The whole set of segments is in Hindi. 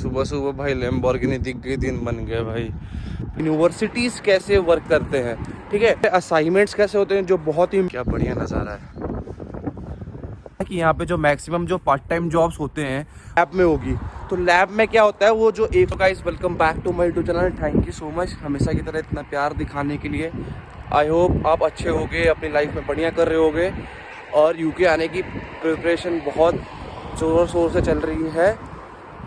सुबह सुबह भाई लैम्बोर्गिनी दिख गई, दिन बन गया भाई। यूनिवर्सिटीज़ कैसे वर्क करते हैं, ठीक है, असाइनमेंट्स कैसे होते हैं, जो बहुत ही क्या बढ़िया नज़ारा है कि यहाँ पे जो मैक्सिमम जो पार्ट टाइम जॉब्स होते हैं लैब में होगी। तो लैब में क्या होता है वो जो एक guys welcome back to my YouTube channel. Thank you so much हमेशा की तरह इतना प्यार दिखाने के लिए। आई होप आप अच्छे होगे, अपनी लाइफ में बढ़िया कर रहे होगे और यूके आने की प्रिपरेशन बहुत ज़ोर शोर से चल रही है।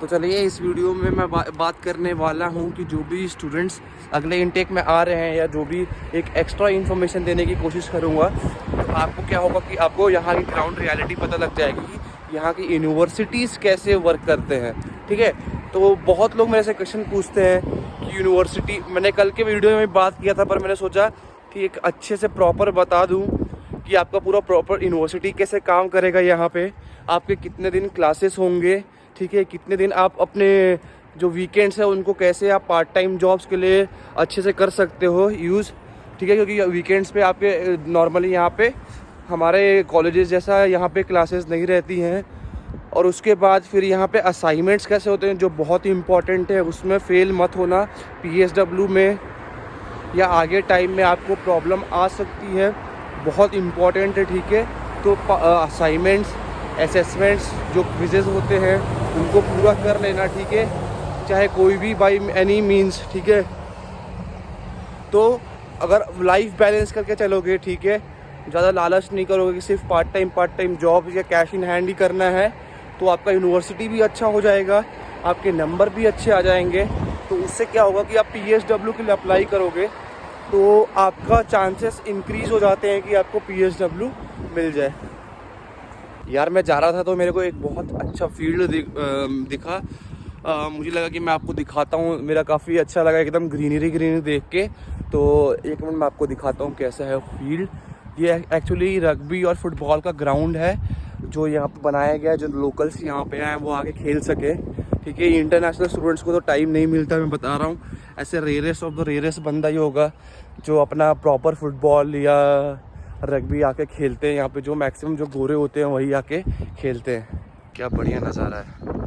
तो चलिए इस वीडियो में मैं बात करने वाला हूँ कि जो भी स्टूडेंट्स अगले इनटेक में आ रहे हैं या जो भी एक एक्स्ट्रा इन्फॉर्मेशन देने की कोशिश करूँगा, तो आपको क्या होगा कि आपको यहाँ की ग्राउंड रियलिटी पता लग जाएगी कि यहाँ की यूनिवर्सिटीज़ कैसे वर्क करते हैं, ठीक है। तो बहुत लोग मेरे से क्वेश्चन पूछते हैं कि यूनिवर्सिटी, मैंने कल के वीडियो में बात किया था पर मैंने सोचा कि एक अच्छे से प्रॉपर बता दूँ कि आपका पूरा प्रॉपर यूनिवर्सिटी कैसे काम करेगा, यहाँ पे आपके कितने दिन क्लासेस होंगे, ठीक है, कितने दिन आप अपने जो वीकेंड्स है उनको कैसे आप पार्ट टाइम जॉब्स के लिए अच्छे से कर सकते हो यूज़, ठीक है। क्योंकि वीकेंड्स पे आपके नॉर्मली यहाँ पे हमारे कॉलेजेस जैसा यहाँ पे क्लासेस नहीं रहती हैं। और उसके बाद फिर यहाँ पे असाइनमेंट्स कैसे होते हैं जो बहुत ही इम्पॉर्टेंट है, उसमें फेल मत होना। PSW में या आगे टाइम में आपको प्रॉब्लम आ सकती है, बहुत इम्पॉर्टेंट है, ठीक है। तो असाइनमेंट्स, असेसमेंट्स, जो क्विजेज़ होते हैं उनको पूरा कर लेना, ठीक है, चाहे कोई भी बाई एनी मीन्स, ठीक है। तो अगर लाइफ बैलेंस करके चलोगे, ठीक है, ज़्यादा लालच नहीं करोगे कि सिर्फ पार्ट टाइम जॉब या कैश इन हैंड ही करना है, तो आपका यूनिवर्सिटी भी अच्छा हो जाएगा, आपके नंबर भी अच्छे आ जाएंगे। तो उससे क्या होगा कि आप PSW के लिए अप्लाई करोगे तो आपका चांसेस इंक्रीज़ हो जाते हैं कि आपको PSW मिल जाए। यार मैं जा रहा था तो मेरे को एक बहुत अच्छा फील्ड दिखा। मुझे लगा कि मैं आपको दिखाता हूँ, मेरा काफ़ी अच्छा लगा एकदम ग्रीनरी देख के। तो एक मिनट मैं आपको दिखाता हूँ कैसा है फील्ड। ये एक्चुअली रग्बी और फुटबॉल का ग्राउंड है जो यहाँ पे बनाया गया है, जो लोकल्स यहाँ पे आए वो आके खेल सके, ठीक है। इंटरनेशनल स्टूडेंट्स को तो टाइम नहीं मिलता, मैं बता रहा हूँ। ऐसे रेयरेस्ट ऑफ द रेयरेस्ट बंदा ही होगा जो अपना प्रॉपर फुटबॉल या रग्बी आके खेलते हैं यहाँ पे। जो मैक्सिमम जो गोरे होते हैं वही आके खेलते हैं। क्या बढ़िया नज़ारा है।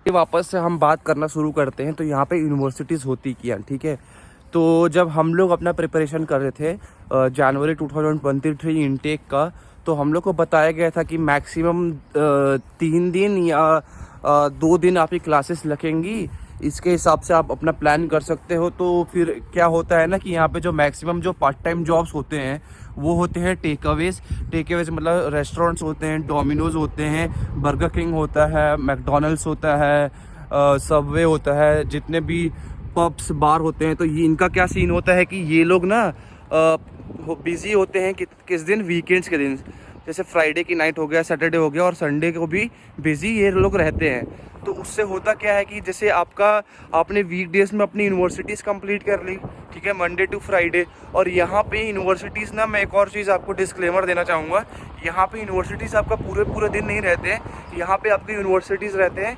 वापस से हम बात करना शुरू करते हैं। तो यहाँ पे यूनिवर्सिटीज़ होती क्या, ठीक है। तो जब हम लोग अपना प्रिपरेशन कर रहे थे जनवरी 2023 इनटेक का, तो हम लोग को बताया गया था कि मैक्सिमम 3 दिन या 2 दिन आपकी क्लासेस लगेंगी। इसके हिसाब से आप अपना प्लान कर सकते हो। तो फिर क्या होता है ना कि यहाँ पे जो मैक्सिमम जो पार्ट टाइम जॉब्स होते हैं वो होते हैं टेक अवेज मतलब रेस्टोरेंट्स होते हैं, डोमिनोज होते हैं, बर्गर किंग होता है, मैकडोनल्ड्स होता है, सबवे होता है, जितने भी पब्स बार होते हैं। तो ये इनका क्या सीन होता है कि ये लोग ना बिज़ी होते हैं किस दिन, वीकेंड्स के दिन, जैसे फ्राइडे की नाइट हो गया, सैटरडे हो गया, और संडे को भी बिज़ी ये लोग रहते हैं। तो उससे होता क्या है कि जैसे आपने वीकडेज में अपनी यूनिवर्सिटीज़ कंप्लीट कर ली, ठीक है, मंडे टू फ्राइडे। और यहाँ पे यूनिवर्सिटीज़ ना, मैं एक और चीज़ आपको डिस्क्लेमर देना चाहूँगा, यहाँ पे यूनिवर्सिटीज़ आपका पूरे दिन नहीं रहते हैं। यहाँ पे आपके यूनिवर्सिटीज़ रहते हैं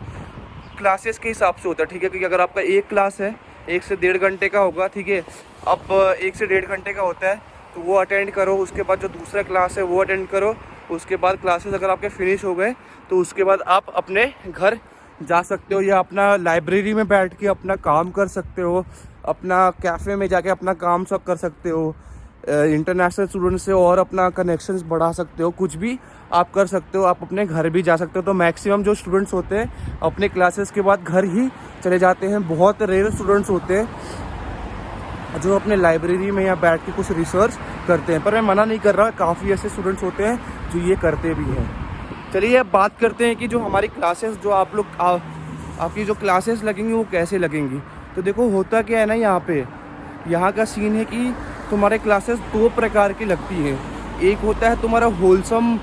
क्लासेस के हिसाब से होता है, ठीक है। क्योंकि अगर आपका एक क्लास है 1 से 1.5 घंटे का होगा, ठीक है, अब 1 से 1.5 घंटे का होता है तो वो अटेंड करो। उसके बाद जो दूसरा क्लास है वो अटेंड करो। उसके बाद क्लासेस अगर आपके फिनिश हो गए तो उसके बाद आप अपने घर जा सकते हो या अपना लाइब्रेरी में बैठ के अपना काम कर सकते हो, अपना कैफ़े में जाके अपना काम सब कर सकते हो, इंटरनेशनल स्टूडेंट से और अपना कनेक्शंस बढ़ा सकते हो, कुछ भी आप कर सकते हो। आप अपने घर भी जा सकते हो। तो मैक्सिमम जो स्टूडेंट्स होते हैं अपने क्लासेस के बाद घर ही चले जाते हैं। बहुत रेयर स्टूडेंट्स होते हैं जो अपने लाइब्रेरी में या बैठ के कुछ रिसर्च करते हैं। पर मैं मना नहीं कर रहा, काफ़ी ऐसे स्टूडेंट्स होते हैं जो ये करते भी हैं। चलिए अब बात करते हैं कि जो हमारी क्लासेस, जो आपकी जो क्लासेस लगेंगी वो कैसे लगेंगी। तो देखो होता क्या है ना, यहाँ का सीन है कि तुम्हारे क्लासेस 2 प्रकार की लगती हैं। एक होता है तुम्हारा होलसम,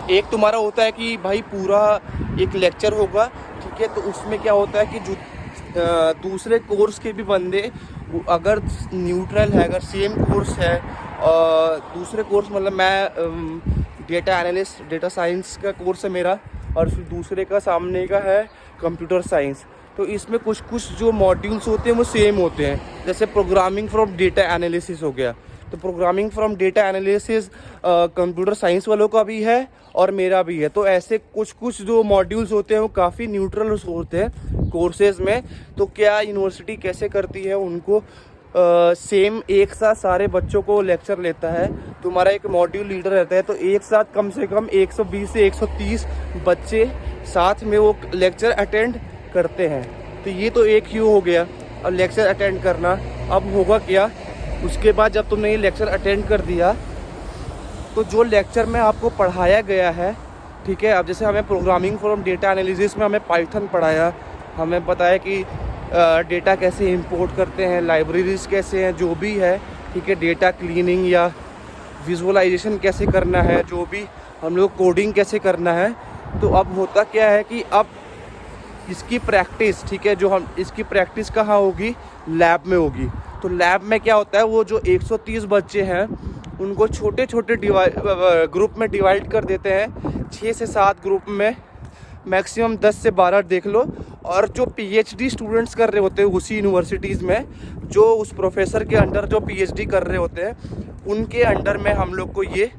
एक तुम्हारा होता है कि भाई पूरा एक लेक्चर होगा, ठीक है। तो उसमें क्या होता है कि जो दूसरे कोर्स के भी बंदे, अगर न्यूट्रल है, अगर सेम कोर्स है, दूसरे कोर्स मतलब मैं डेटा एनालिस्ट, डेटा साइंस का कोर्स है मेरा, और फिर दूसरे का सामने का है कंप्यूटर साइंस। तो इसमें कुछ कुछ जो मॉड्यूल्स होते हैं वो सेम होते हैं। जैसे प्रोग्रामिंग फ्रॉम डेटा एनालिसिस हो गया, तो programming from data analysis computer science वालों का भी है और मेरा भी है। तो ऐसे कुछ कुछ जो मॉड्यूल्स होते हैं वो काफ़ी न्यूट्रल होते हैं कोर्सेज़ में। तो क्या यूनिवर्सिटी कैसे करती है, उनको सेम एक साथ सारे बच्चों को लेक्चर लेता है। तुम्हारा एक मॉड्यूल लीडर रहता है, तो एक साथ कम से कम 120 से 130 बच्चे साथ में वो लेक्चर अटेंड करते हैं। तो ये तो एक ही हो गया, अब लेक्चर अटेंड करना। अब होगा क्या, उसके बाद जब तुमने ये लेक्चर अटेंड कर दिया तो जो लेक्चर में आपको पढ़ाया गया है, ठीक है, अब जैसे हमें प्रोग्रामिंग फ्रॉम डेटा एनालिसिस में हमें पाइथन पढ़ाया, हमें बताया कि डेटा कैसे इंपोर्ट करते हैं, लाइब्रेरीज कैसे हैं, जो भी है, ठीक है, डेटा क्लीनिंग या विजुअलाइजेशन कैसे करना है, जो भी हम लोग कोडिंग कैसे करना है। तो अब होता क्या है कि अब इसकी प्रैक्टिस, ठीक है, जो हम इसकी प्रैक्टिस कहाँ होगी, लैब में होगी। तो लैब में क्या होता है, वो जो 130 बच्चे हैं उनको छोटे छोटे ग्रुप में डिवाइड कर देते हैं, 6 से 7 ग्रुप में, मैक्सिमम 10 से 12 देख लो। और जो पीएचडी स्टूडेंट्स कर रहे होते हैं उसी यूनिवर्सिटीज़ में, जो उस प्रोफेसर के अंडर जो पीएचडी कर रहे होते हैं, उनके अंडर में हम लोग को ये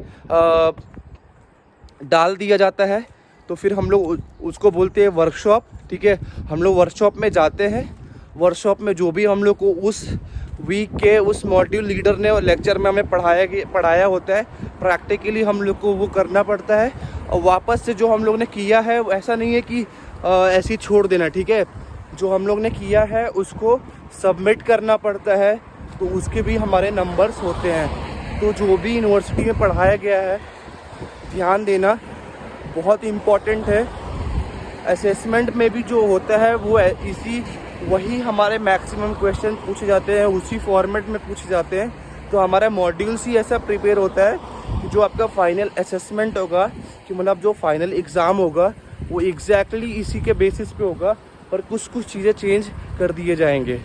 डाल दिया जाता है। तो फिर हम लोग उसको बोलते हैं वर्कशॉप, ठीक है। हम लोग वर्कशॉप में जाते हैं, वर्कशॉप में जो भी हम लोग को उस वीक के उस मॉड्यूल लीडर ने और लेक्चर में हमें पढ़ाया होता है, प्रैक्टिकली हम लोग को वो करना पड़ता है। और वापस से जो हम लोग ने किया है, ऐसा नहीं है कि ऐसे ही छोड़ देना, ठीक है। जो हम लोग ने किया है उसको सबमिट करना पड़ता है, तो उसके भी हमारे नंबर्स होते हैं। तो जो भी यूनिवर्सिटी में पढ़ाया गया है, ध्यान देना, बहुत इम्पॉर्टेंट है। असेसमेंट में भी जो होता है वो वही हमारे मैक्सिमम क्वेश्चन पूछे जाते हैं, उसी फॉर्मेट में पूछे जाते हैं। तो हमारा मॉड्यूल्स ही ऐसा प्रिपेयर होता है कि जो आपका फाइनल असेसमेंट होगा, कि मतलब जो फाइनल एग्ज़ाम होगा वो एग्जैक्टली इसी के बेसिस पे होगा, पर कुछ कुछ चीज़ें चेंज कर दिए जाएंगे।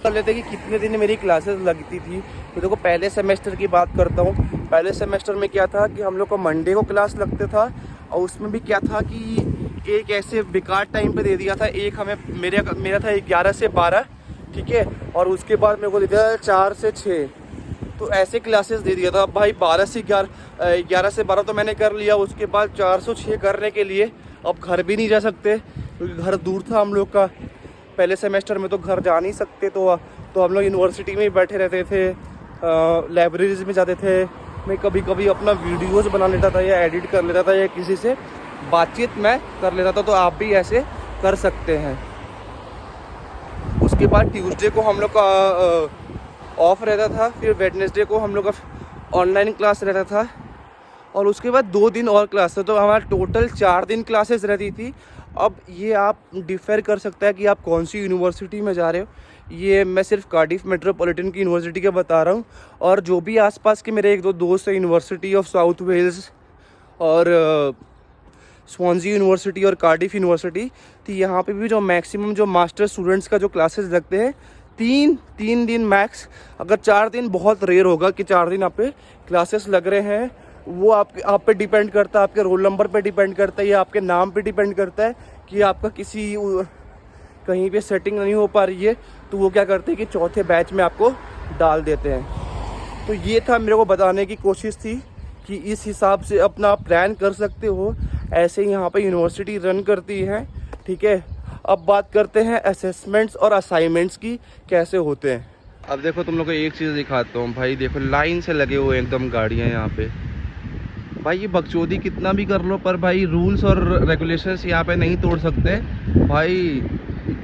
कर लेते हैं कि कितने दिन मेरी क्लासेस लगती थी। तो देखो, पहले सेमेस्टर की बात करता हूँ। पहले सेमेस्टर में क्या था कि हम लोग को मंडे को क्लास लगता था, और उसमें भी क्या था कि एक ऐसे बेकार टाइम पे दे दिया था। एक हमें मेरा था 11 से 12, ठीक है, और उसके बाद मेरे को दे दिया 4 से 6। तो ऐसे क्लासेस दे दिया था। अब भाई 11 से 12 तो मैंने कर लिया, उसके बाद 4 से 6 करने के लिए अब घर भी नहीं जा सकते, क्योंकि घर दूर था हम लोग का। पहले सेमेस्टर में तो घर जा नहीं सकते, तो हम लोग यूनिवर्सिटी में ही बैठे रहते थे, लाइब्रेरीज में जाते थे। मैं कभी कभी अपना वीडियोज़ बना लेता था या एडिट कर लेता था, या किसी से बातचीत मैं कर लेता था। तो आप भी ऐसे कर सकते हैं। उसके बाद ट्यूसडे को हम लोग का ऑफ रहता था, फिर वेडनेसडे को हम लोग का ऑनलाइन क्लास रहता था, और उसके बाद 2 दिन और क्लास था। तो हमारा टोटल 4 दिन क्लासेस रहती थी। अब ये आप डिफ़र कर सकता है कि आप कौन सी यूनिवर्सिटी में जा रहे हो। ये मैं सिर्फ कार्डिफ मेट्रोपॉलिटन की यूनिवर्सिटी का बता रहा हूँ, और जो भी आसपास के मेरे 1-2 दोस्त हैं, यूनिवर्सिटी ऑफ साउथ वेल्स और स्वानजी यूनिवर्सिटी और कार्डिफ यूनिवर्सिटी, तो यहाँ पे भी जो मैक्सिमम जो मास्टर स्टूडेंट्स का जो क्लासेस लगते हैं, 3 दिन मैक्स। अगर 4 दिन बहुत रेयर होगा कि 4 दिन आप पे क्लासेस लग रहे हैं। वो आप पे डिपेंड करता है, आपके रोल नंबर पे डिपेंड करता है, या आपके नाम पे डिपेंड करता है कि आपका कहीं पे सेटिंग नहीं हो पा रही है। तो वो क्या करते हैं कि चौथे बैच में आपको डाल देते हैं। तो ये था, मेरे को बताने की कोशिश थी कि इस हिसाब से अपना प्लान कर सकते हो। ऐसे ही यहाँ पे यूनिवर्सिटी रन करती है, ठीक है। अब बात करते हैं असेसमेंट्स और असाइनमेंट्स की कैसे होते हैं। अब देखो, तुम लोग को एक चीज़ दिखाता हूँ भाई। देखो, लाइन से लगे हुए एकदम गाड़ियाँ यहाँ पे। भाई ये बकचोदी कितना भी कर लो, पर भाई रूल्स और रेगुलेशंस यहाँ पे नहीं तोड़ सकते भाई।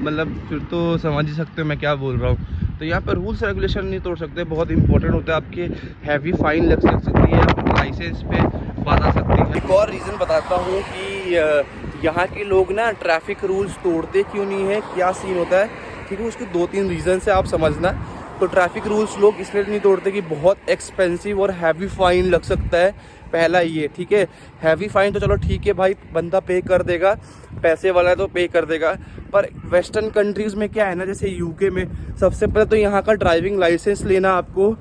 मतलब फिर तो समझ ही सकते हो मैं क्या बोल रहा हूँ। तो यहाँ पे रूल्स रेगुलेशन नहीं तोड़ सकते, बहुत इंपॉर्टेंट होता है। आपके हैवी फाइन लग सकती है, आपके लाइसेंस पे बात आ सकती है। एक और रीज़न बताता हूँ कि यहाँ के लोग ना ट्रैफिक रूल्स तोड़ते क्यों नहीं है, क्या सीन होता है, ठीक है। उसके 2-3 रीज़न से आप समझना। तो ट्रैफिक रूल्स लोग इसलिए नहीं तोड़ते कि बहुत एक्सपेंसिव और हैवी फ़ाइन लग सकता है, पहला ये, ठीक है। हैवी फ़ाइन तो चलो ठीक है भाई, बंदा पे कर देगा, पैसे वाला है तो पे कर देगा। पर वेस्टर्न कंट्रीज़ में क्या है ना, जैसे यूके में, सबसे पहले तो यहाँ का ड्राइविंग लाइसेंस लेना आपको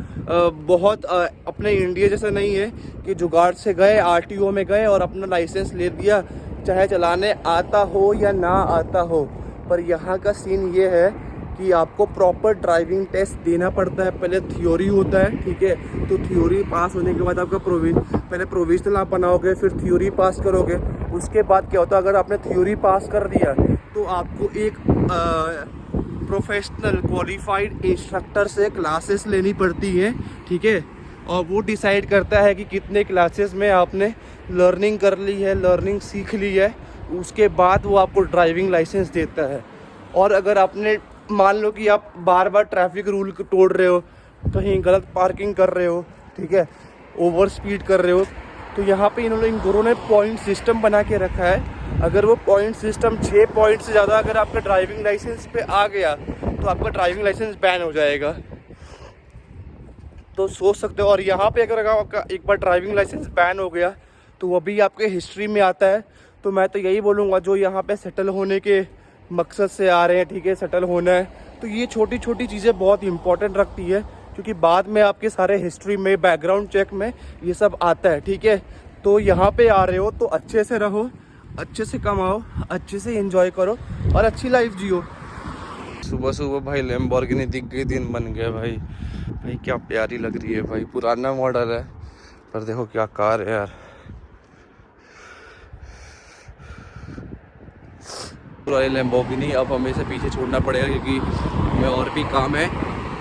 बहुत अपने इंडिया जैसा नहीं है कि जुगाड़ से गए, आरटीओ में गए और अपना लाइसेंस ले दिया, चाहे चलाने आता हो या ना आता हो। पर यहाँ का सीन ये है कि आपको प्रॉपर ड्राइविंग टेस्ट देना पड़ता है। पहले थ्योरी होता है, ठीक है, तो थ्योरी पास होने के बाद आपका पहले प्रोविजनल आप बनाओगे, फिर थ्योरी पास करोगे। उसके बाद क्या होता है, अगर आपने थ्योरी पास कर दिया तो आपको एक प्रोफेशनल क्वालिफाइड इंस्ट्रक्टर से क्लासेस लेनी पड़ती है, ठीक है, और वो डिसाइड करता है कि कितने क्लासेस में आपने लर्निंग कर ली है, लर्निंग सीख ली है। उसके बाद वो आपको ड्राइविंग लाइसेंस देता है। और अगर आपने मान लो कि आप बार बार ट्रैफिक रूल तोड़ रहे हो, कहीं गलत पार्किंग कर रहे हो, ठीक है, ओवर स्पीड कर रहे हो, तो यहाँ पे इन दोनों ने पॉइंट सिस्टम बना के रखा है। अगर वो पॉइंट सिस्टम 6 पॉइंट से ज़्यादा अगर आपका ड्राइविंग लाइसेंस पे आ गया तो आपका ड्राइविंग लाइसेंस बैन हो जाएगा। तो सोच सकते हो। और यहाँ पे अगर आपका एक बार ड्राइविंग लाइसेंस बैन हो गया तो वो भी आपके हिस्ट्री में आता है। तो मैं तो यही बोलूँगा, जो यहाँ पे सेटल होने के मकसद से आ रहे हैं, ठीक है, सेटल होना है, तो ये छोटी छोटी चीज़ें बहुत इंपॉर्टेंट रखती है, क्योंकि बाद में आपके सारे हिस्ट्री में, बैकग्राउंड चेक में ये सब आता है, ठीक है। तो यहाँ पे आ रहे हो तो अच्छे से रहो, अच्छे से कमाओ, अच्छे से एंजॉय करो और अच्छी लाइफ जियो। सुबह सुबह भाई लैम्बोर्गिनी दिख गई, दिन बन गया भाई। भाई क्या प्यारी लग रही है भाई, पुराना मॉडल है पर देखो क्या कार है यार। पुरानी लैम्बोर्गिनी अब हमें से पीछे छोड़ना पड़ेगा, क्योंकि हमें और भी काम है।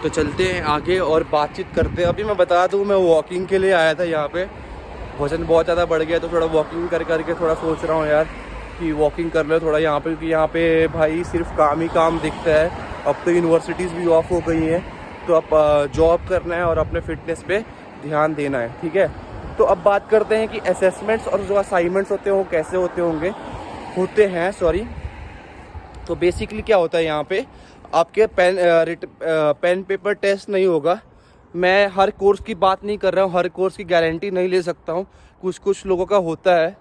तो चलते हैं आगे और बातचीत करते हैं। अभी मैं बता दूं, मैं वॉकिंग के लिए आया था यहाँ पे। वजन बहुत ज़्यादा बढ़ गया तो थोड़ा वॉकिंग करके थोड़ा सोच रहा हूँ यार कि वॉकिंग कर लो थोड़ा यहाँ पे, क्योंकि यहाँ पे भाई सिर्फ काम ही काम दिखता है। अब तो यूनिवर्सिटीज़ भी ऑफ हो गई हैं, तो अब जॉब करना है और अपने फिटनेस पे ध्यान देना है, ठीक है। तो अब बात करते हैं कि असेसमेंट्स और जो असाइनमेंट्स होते हैं वो कैसे होते हैं। तो बेसिकली क्या होता है, यहाँ पे आपके पेन पेपर टेस्ट नहीं होगा। मैं हर कोर्स की बात नहीं कर रहा हूँ, हर कोर्स की गारंटी नहीं ले सकता हूँ, कुछ लोगों का होता है।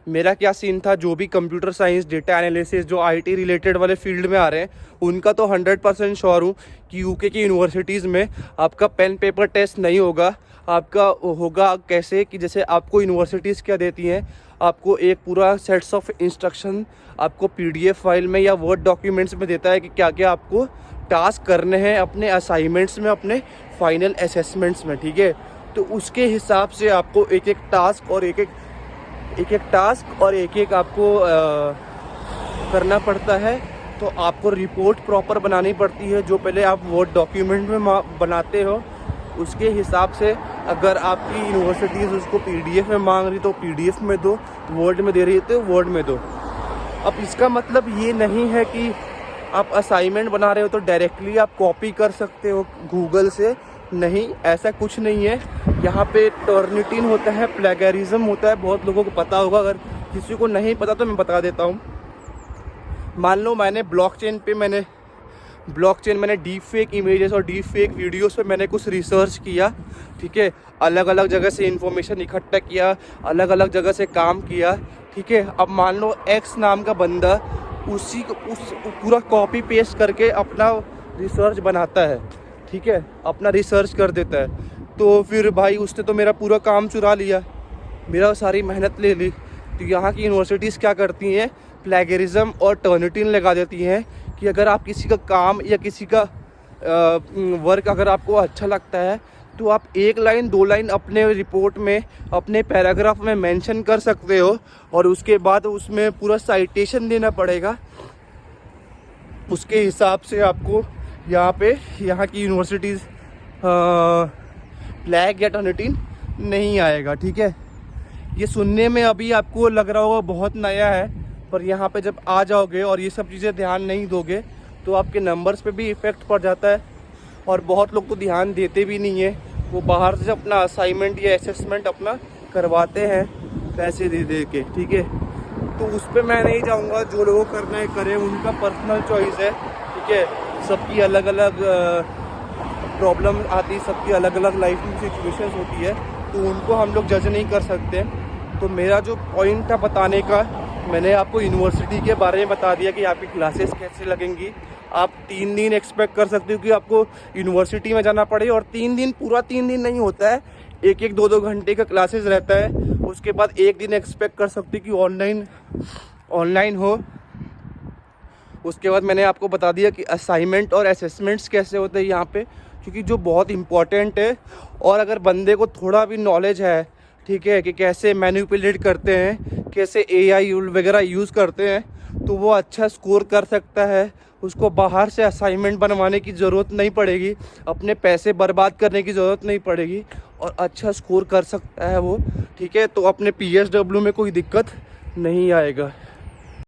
मेरा क्या सीन था, जो भी कंप्यूटर साइंस, डेटा एनालिसिस, जो आईटी रिलेटेड वाले फील्ड में आ रहे हैं, उनका तो 100% श्योर हूँ कि यूके की यूनिवर्सिटीज़ में आपका पेन पेपर टेस्ट नहीं होगा। आपका होगा कैसे कि जैसे आपको यूनिवर्सिटीज़ क्या देती हैं, आपको एक पूरा सेट्स ऑफ इंस्ट्रक्शन आपको पीडीएफ फाइल में या वर्ड डॉक्यूमेंट्स में देता है कि क्या क्या आपको टास्क करने हैं अपने असाइनमेंट्स में, अपने फाइनल असेसमेंट्स में, ठीक है। तो उसके हिसाब से आपको एक एक टास्क और एक एक आपको करना पड़ता है। तो आपको रिपोर्ट प्रॉपर बनानी पड़ती है, जो पहले आप वर्ड डॉक्यूमेंट में बनाते हो उसके हिसाब से। अगर आपकी यूनिवर्सिटीज़ उसको पीडीएफ में मांग रही तो पीडीएफ में दो, वर्ड में दे रही है तो वर्ड में दो। अब इसका मतलब ये नहीं है कि आप असाइनमेंट बना रहे हो तो डायरेक्टली आप कॉपी कर सकते हो गूगल से, नहीं, ऐसा कुछ नहीं है। यहाँ पे टर्निटिन होता है, प्लेगरिज्म होता है, बहुत लोगों को पता होगा। अगर किसी को नहीं पता तो मैं बता देता हूँ। मान लो मैंने ब्लॉकचेन मैंने डीप फेक इमेजेस और डीप फेक वीडियोस पे मैंने कुछ रिसर्च किया, ठीक है, अलग अलग जगह से इंफॉर्मेशन इकट्ठा किया, अलग अलग जगह से काम किया, ठीक है। अब मान लो एक्स नाम का बंदा उस पूरा कॉपी पेस्ट करके अपना रिसर्च बनाता है, ठीक है, अपना रिसर्च कर देता है, तो फिर भाई उसने तो मेरा पूरा काम चुरा लिया, मेरा सारी मेहनत ले ली। तो यहाँ की यूनिवर्सिटीज़ क्या करती हैं, प्लेगरिज्म और टर्निटिन लगा देती हैं कि अगर आप किसी का काम या किसी का वर्क अगर आपको अच्छा लगता है तो आप 1 लाइन 2 लाइन अपने रिपोर्ट में, अपने पैराग्राफ में मेंशन कर सकते हो, और उसके बाद उसमें पूरा साइटेशन देना पड़ेगा। उसके हिसाब से आपको यहाँ की यूनिवर्सिटीज़ फ्लैग या टर्निटिन नहीं आएगा, ठीक है। ये सुनने में अभी आपको लग रहा होगा बहुत नया है, पर यहाँ पे जब आ जाओगे और ये सब चीज़ें ध्यान नहीं दोगे तो आपके नंबर्स पे भी इफ़ेक्ट पड़ जाता है। और बहुत लोग तो ध्यान देते भी नहीं है, वो बाहर से अपना असाइनमेंट या असेसमेंट अपना करवाते हैं पैसे दे के, ठीक है। तो उस पर मैं नहीं जाऊँगा, जो लोगों को करना है करें, उनका पर्सनल चॉइस है, ठीक है। सबकी अलग अलग प्रॉब्लम आती, सबकी अलग अलग लाइफ में सिचुएशंस होती है, तो उनको हम लोग जज नहीं कर सकते। तो मेरा जो पॉइंट था बताने का, मैंने आपको यूनिवर्सिटी के बारे में बता दिया कि आपकी क्लासेस कैसे लगेंगी। आप 3 दिन एक्सपेक्ट कर सकते हो कि आपको यूनिवर्सिटी में जाना पड़े, और 3 दिन पूरा 3 दिन नहीं होता है, 1-1, 2-2 घंटे का क्लासेस रहता है। उसके बाद 1 दिन एक्सपेक्ट कर सकते हो कि ऑनलाइन हो। उसके बाद मैंने आपको बता दिया कि असाइनमेंट और असेसमेंट्स कैसे होते हैं यहाँ पे, क्योंकि जो बहुत इम्पॉर्टेंट है। और अगर बंदे को थोड़ा भी नॉलेज है, ठीक है, कि कैसे मैनिपुलेट करते हैं, कैसे AI वगैरह यूज़ करते हैं, तो वो अच्छा स्कोर कर सकता है। उसको बाहर से असाइनमेंट बनवाने की ज़रूरत नहीं पड़ेगी, अपने पैसे बर्बाद करने की ज़रूरत नहीं पड़ेगी, और अच्छा स्कोर कर सकता है वो, ठीक है। तो अपने PSW में कोई दिक्कत नहीं आएगा।